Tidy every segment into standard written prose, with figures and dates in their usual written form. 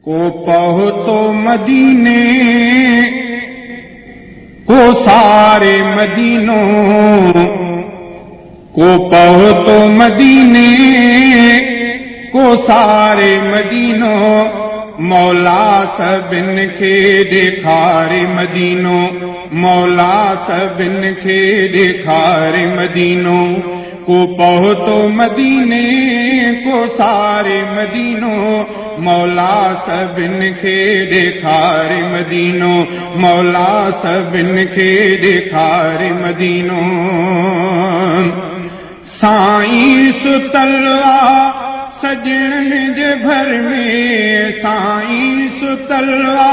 को पहुतो मदीने को सारे मदीनों को पहुतो मदीने को सारे मदीनों मौला सबिन खे ॾेखारे मदीनो मौला सबिन खे ॾेखारे मदीनो को पहुतो मदीने को सारे मदीनो मौला सबिन खे ॾेखारे मदीनो मौला सबिन खे ॾेखारे मदीनो साईं सुतलवा सजणनि जे भर में साईं सुतलवा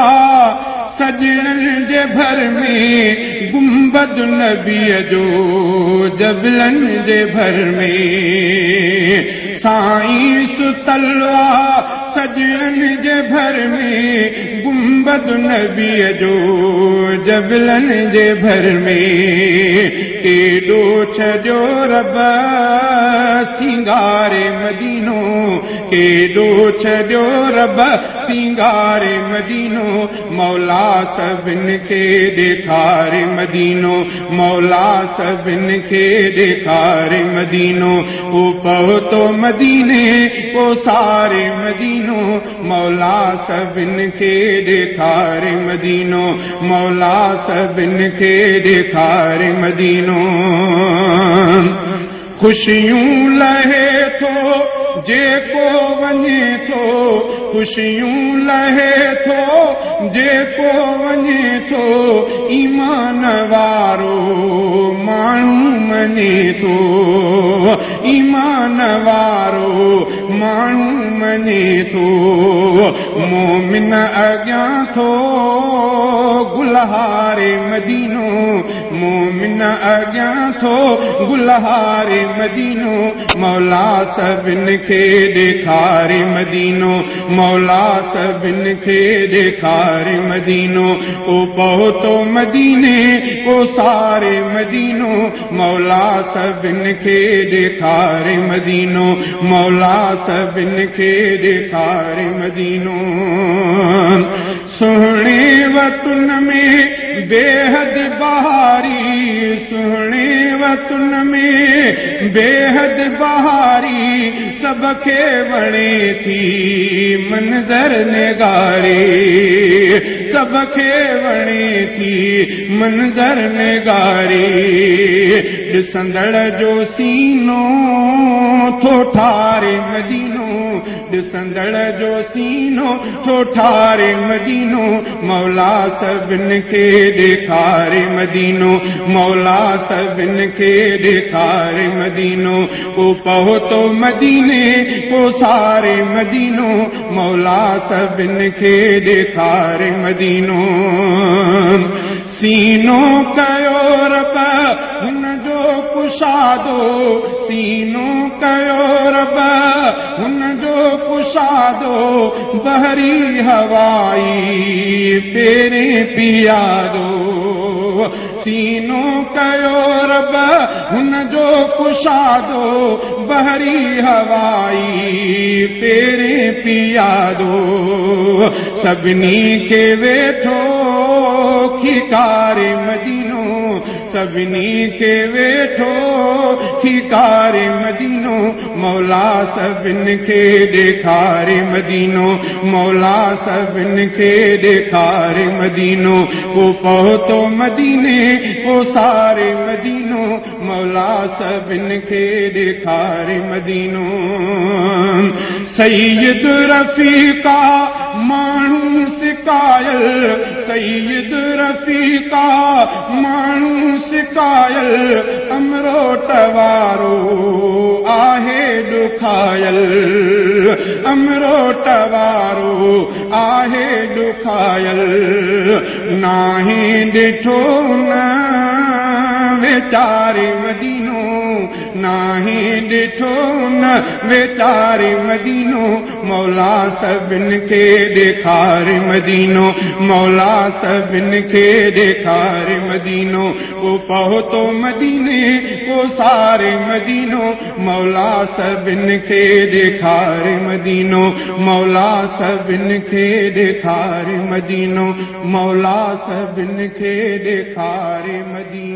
सजणनि जे भर में गुंबद नबीअ जो जबलनि जे भर में साईं सुतलवा सजणनि जे भर में गुंबद नबीअ जो जबलनि जे भर में केॾो छॾियो रब सिंगारे मदीनो केॾो छॾियो रब सिंगारे मदीनो मौला सबिन खे ॾेखारे मदीनो मौला सबिन खे ॾेखारे मदीनो को पहुतो मदीने को सारे मदीनो मौला सबिन खे ॾेखारे मदीनो मौला सबिन खे ॾेखारे मदीनो खुशियूं लहे थो जेको वञे थो खुशियूं लहे थो जेको वञे थो ईमान वारो माण्हू मञे थो ईमान वारो माण्हू मञे थो मोमिन अॻियां थो गुलहारे मदीनो मोमिन अॻियां थो गुलहारे मदीनो मौला सबिन खे ॾेखारे मदीनो मौला सबिन खे ॾेखारे मदीनो को पहुतो मदीने को सारे मदीनो मौला सबिन खे ॾेखारे मदीनो मौला सबिन खे ॾेखारे मदीनो सुहिणे वतन में बेहद बहारी सुहिणे वतन में बेहद बहारी सब खे वणे थी मंज़र निगारे सब खे वणे थी मंज़र निगारे ॾिसंदड़ जो सीनो थो ठारे मदीनो ॾिसंदड़ जो सीनो थो ठारे मदीनो मौला सबिन खे ॾेखारे मदीनो मौला सबिन खे ॾेखारे मदीनो को पहुतो मदीने को सारे मदीनो मौला सबिन खे ॾेखारे मदीनो सीनो कयो रब हुन जो कुशादो सीनो कयो रब हुन जो कुशादो बहरी हवाई पेरे पियादो सीनो कयो रब हुन जो कुशादो बहरी हवाई पेरे पियादो सभिनी खे वेठो खिकारे मदीनो सभिनी खे वेठो खिकारे मदीनो मौला सबिन खे ॾेखारे मदीनो मौला सबिन खे ॾेखारे मदीनो को पहुतो मदीने को सारे मदीनो मौला सबिन खे ॾेखारे मदीनो सैयद रफ़ीका माण्हू सिकायल सैयद रफ़ीका माण्हू सिकायल अमरोट वारो आहे ॾुखायल अमरोट वारो आहे ॾुखायल नाहे ॾिठो न वेचारे मदीनो नाहीं ॾिठो न वेचारे मदीनो मौला सभिनि खे ॾेखारे मदीनो मौला सभिनि खे ॾेखारे मदीनो को पहुतो मदीने को सारे मदीनो मौला सभिनि खे ॾेखारे मदीनो मौला सभिनि खे ॾेखारे मदीनो मौला सभिनि खे ॾेखारे मदीनो